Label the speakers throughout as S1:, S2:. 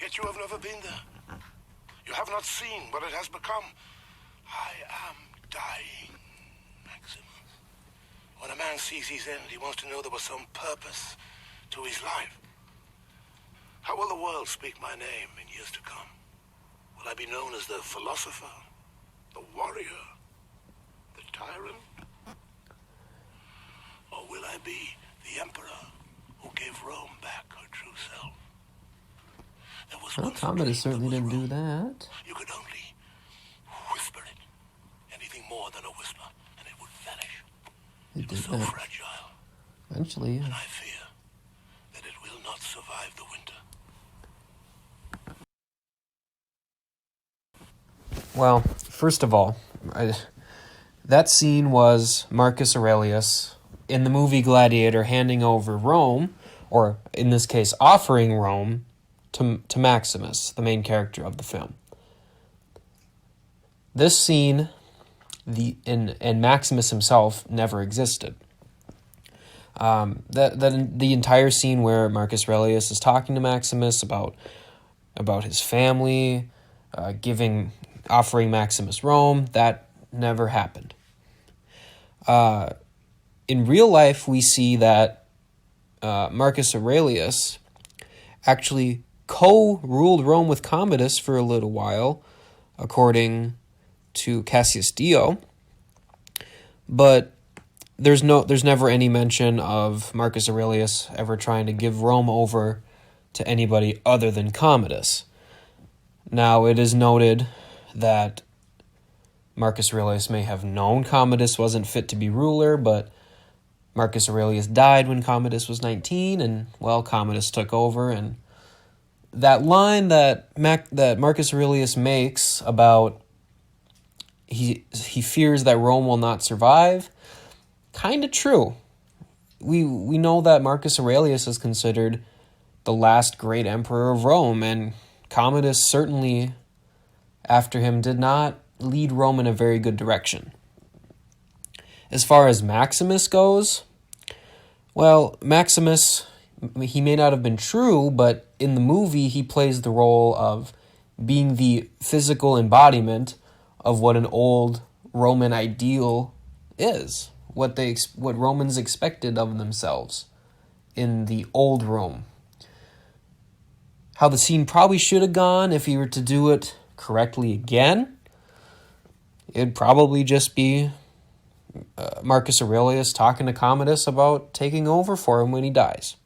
S1: Yet you have never been there. You have not seen what it has become. I am dying, Maximus. When a man sees his end, he wants to know there was some purpose to his life. How will the world speak my name in years to come? Will I be known as the philosopher, the warrior, the tyrant? Or will I be the emperor who gave Rome back her true self? There was
S2: Well, Commodus certainly didn't do that.
S1: You could only whisper it. Anything more than a whisper, and it would vanish. It was so fragile.
S2: Eventually,
S1: and I fear that it will not survive the winter.
S2: Well, first of all, that scene was Marcus Aurelius in the movie Gladiator handing over Rome, or in this case, offering Rome to Maximus, the main character of the film. This scene, and Maximus himself never existed. The entire scene where Marcus Aurelius is talking to Maximus about his family, offering Maximus Rome, that never happened. In real life, we see that Marcus Aurelius actually co-ruled Rome with Commodus for a little while, according to Cassius Dio, but there's never any mention of Marcus Aurelius ever trying to give Rome over to anybody other than Commodus. Now, it is noted that Marcus Aurelius may have known Commodus wasn't fit to be ruler, but Marcus Aurelius died when Commodus was 19, and, well, Commodus took over, and that line that Marcus Aurelius makes about he fears that Rome will not survive, kind of true. We know that Marcus Aurelius is considered the last great emperor of Rome, and Commodus certainly, after him, did not lead Rome in a very good direction. As far as Maximus goes, well, Maximus, he may not have been true, but in the movie he plays the role of being the physical embodiment of what an old Roman ideal is, what Romans expected of themselves in the old Rome. How the scene probably should have gone if he were to do it correctly again, it'd probably just be Marcus Aurelius talking to Commodus about taking over for him when he dies.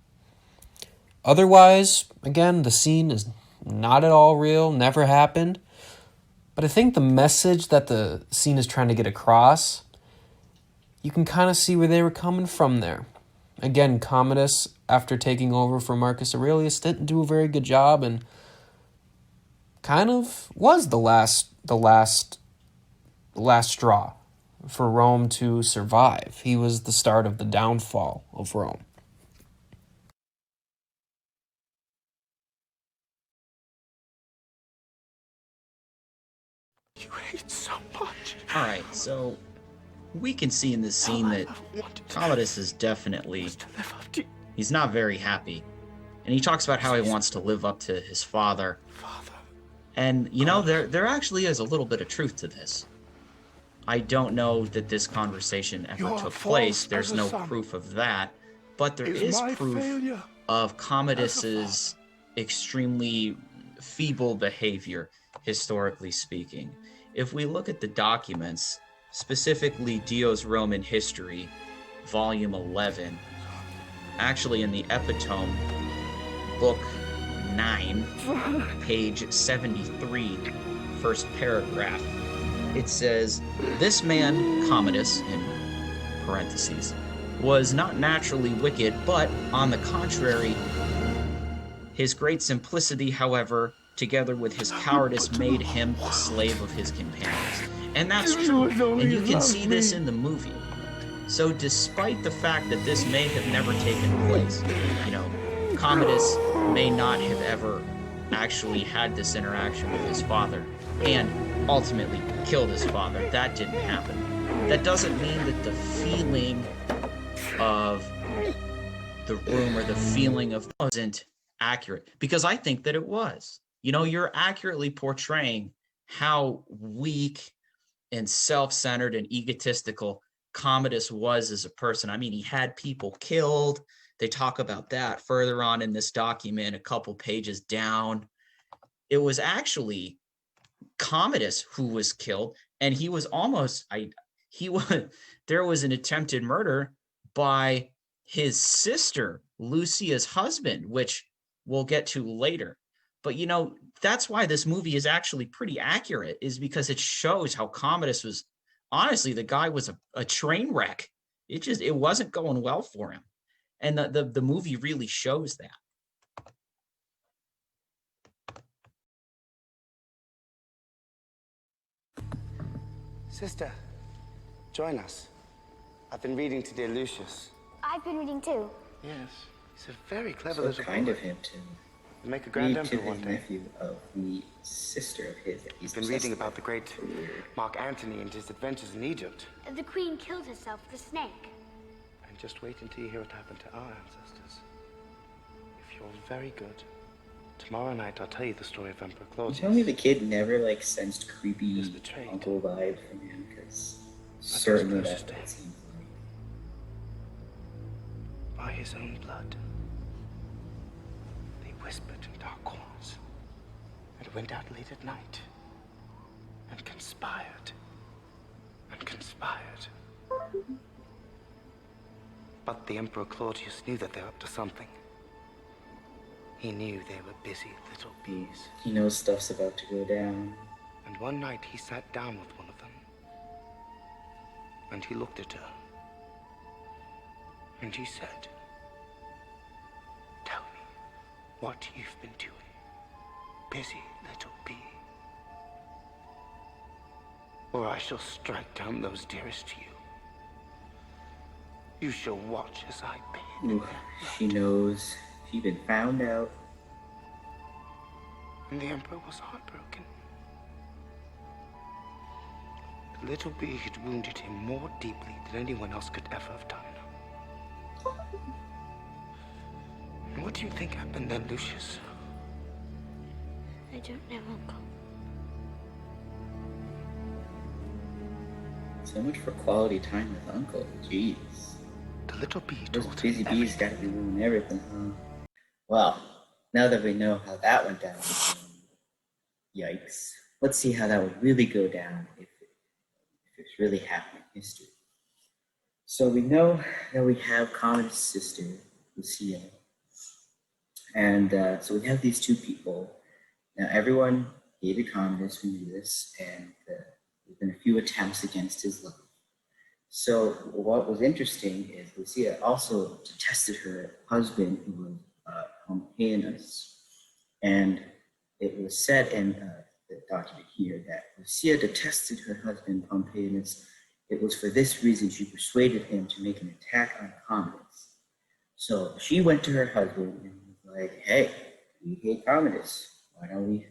S2: Otherwise, again, the scene is not at all real, never happened. But I think the message that the scene is trying to get across, you can kind of see where they were coming from there. Again, Commodus, after taking over for Marcus Aurelius, didn't do a very good job and kind of was the last straw for Rome to survive. He was the start of the downfall of Rome.
S1: You hate so much.
S3: Alright, so we can see in this scene that Commodus is definitely, he's not very happy. And he talks about how he wants to live up to his father. And, you know, there actually is a little bit of truth to this. I don't know that this conversation ever took place. There's no proof of that. But there is proof of Commodus's extremely feeble behavior, historically speaking. If we look at the documents, specifically Dio's Roman History, Volume 11, actually in the Epitome, Book 9, page 73, first paragraph, it says, "This man, Commodus, in parentheses, was not naturally wicked, but, on the contrary, his great simplicity, however, together with his cowardice, made him the slave of his companions." And that's true, and you can see this in the movie. So despite the fact that this may have never taken place, you know, Commodus may not have ever actually had this interaction with his father and ultimately killed his father. That didn't happen. That doesn't mean that the feeling of the room or the feeling of wasn't accurate, because I think that it was. you're accurately portraying how weak and self-centered and egotistical Commodus was as a person. I mean, he had people killed. They talk about that further on in this document, a couple pages down. It was actually Commodus who was killed, and he was almost he was there was an attempted murder by his sister, Lucia's husband, which we'll get to later. But that's why this movie is actually pretty accurate, is because it shows how Commodus was, honestly, the guy was a train wreck. It wasn't going well for him. And the movie really shows that.
S4: Sister, join us. I've been reading to dear Lucius.
S5: I've been reading too.
S4: Yes, he's a very clever
S6: So
S4: little
S6: kind
S4: boy.
S6: of him to
S4: He'll make a grand
S6: read to
S4: emperor one
S6: his
S4: day.
S6: nephew of the sister of his that he's
S4: He's been
S6: obsessed
S4: reading about
S6: with.
S4: the great
S6: Weird.
S4: Mark Antony and his adventures in Egypt.
S5: The queen killed herself with a snake.
S4: And just wait until you hear what happened to our ancestors. If you're very good, tomorrow night I'll tell you the story of Emperor
S6: You
S4: Claudius.
S6: tell me the kid never sensed creepy
S4: He was betrayed.
S6: uncle vibe from him, because
S4: was
S6: certainly
S4: closest
S6: that's
S4: to
S6: what it
S4: him.
S6: seems like.
S4: By his own blood. They whispered in dark corners and went out late at night and conspired and conspired. But the Emperor Claudius knew that they were up to something. He knew they were busy little bees.
S6: He knows stuff's about to go down.
S4: And one night he sat down with one of them. And he looked at her. And he said, "Tell me what you've been doing, busy little bee. Or I shall strike down those dearest to you. You shall watch as I pay."
S6: Ooh, she knows. She's been found out.
S4: And the Emperor was heartbroken. The little bee had wounded him more deeply than anyone else could ever have done. And what do you think happened then, Lucius?
S5: I don't know, Uncle.
S6: So much for quality time with Uncle. Jeez.
S4: The little bee
S6: Those
S4: told
S6: busy
S4: him
S6: bees gotta be doing everything, huh? Well, now that we know how that went down, yikes. Let's see how that would really go down if it's really happening in history. So we know that we have Commodus' sister, Lucia. And so we have these two people. Now everyone hated Commodus, we knew this, and there's been a few attempts against his life. So what was interesting is Lucia also detested her husband, who was Pompeianus. And it was said in the document here that Lucia detested her husband Pompeianus. It was for this reason she persuaded him to make an attack on Commodus. So she went to her husband and was like, "Hey, we hate Commodus. Why don't we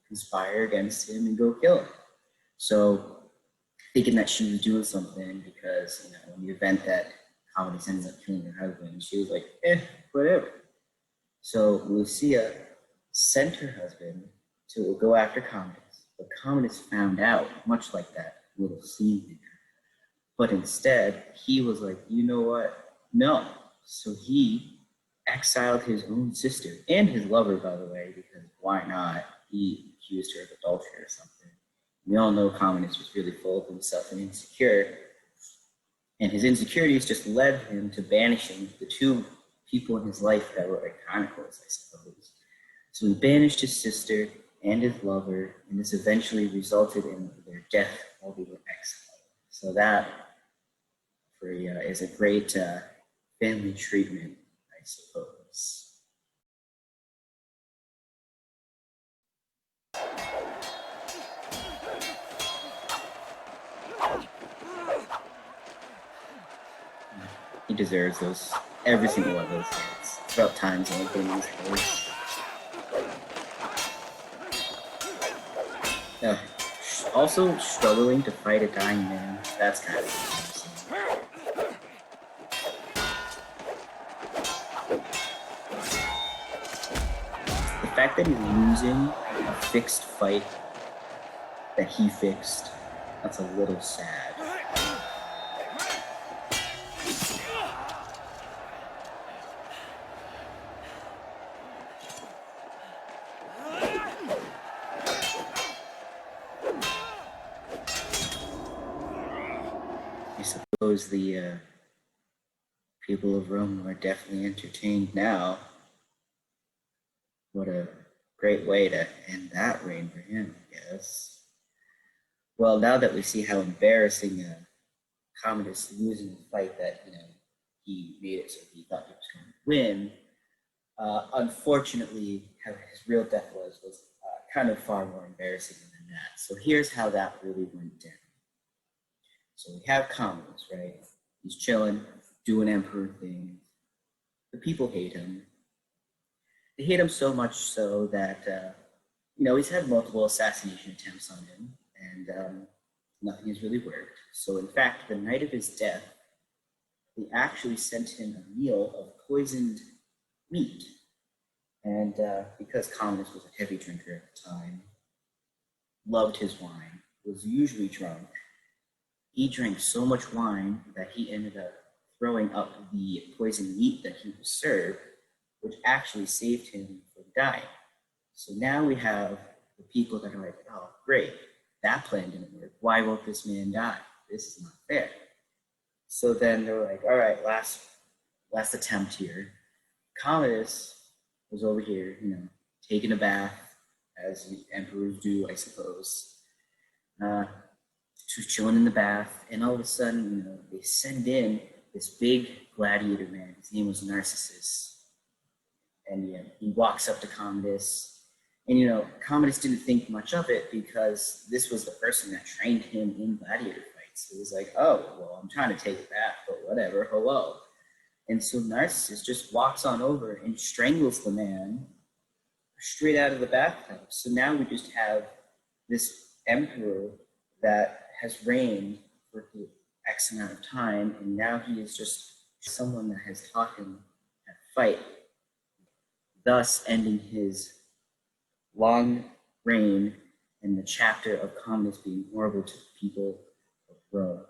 S6: conspire against him and go kill him?" So thinking that she was doing something, because in the event that Commodus ends up killing her husband, she was like, whatever. So Lucia sent her husband to go after Commodus, but Commodus found out, much like that little scene here. But instead, he was like, you know what? No. So he exiled his own sister and his lover, by the way, because why not? He accused her of adultery or something. We all know Commodus was really full of himself and insecure. And his insecurities just led him to banishing the two people in his life that were iconicals, I suppose. So he banished his sister and his lover, and this eventually resulted in their death while they were exiled. So that is a great family treatment, I suppose. He deserves those, every single one of those hits. It's about time someone put him in his place. Also, struggling to fight a dying man, that's kind of interesting. The fact that he's losing fixed fight that he fixed. That's a little sad. I suppose the people of Rome are definitely entertained now. What a great way to end that reign for him, I guess. Well, now that we see how embarrassing Commodus losing the fight that, he made it so he thought he was going to win, unfortunately, how his real death was kind of far more embarrassing than that. So here's how that really went down. So we have Commodus, right? He's chilling, doing emperor things. The people hate him. They hate him so much so that, he's had multiple assassination attempts on him, and nothing has really worked. So in fact, the night of his death, they actually sent him a meal of poisoned meat. And because Commodus was a heavy drinker at the time, loved his wine, was usually drunk, he drank so much wine that he ended up throwing up the poisoned meat that he was served, which actually saved him from dying. So now we have the people that are like, oh, great, that plan didn't work. Why won't this man die? This is not fair. So then they're like, all right, last attempt here. Commodus was over here, taking a bath, as emperors do, I suppose. He was chilling in the bath, and all of a sudden, they send in this big gladiator man. His name was Narcissus. And he walks up to Commodus, and Commodus didn't think much of it because this was the person that trained him in gladiator fights. It was like, oh, well, I'm trying to take a bath, but whatever, hello. And so Narcissus just walks on over and strangles the man straight out of the bathtub. So now we just have this emperor that has reigned for X amount of time, and now he is just someone that has taught him how to fight, thus ending his long reign and the chapter of Commodus being horrible to the people of Rome.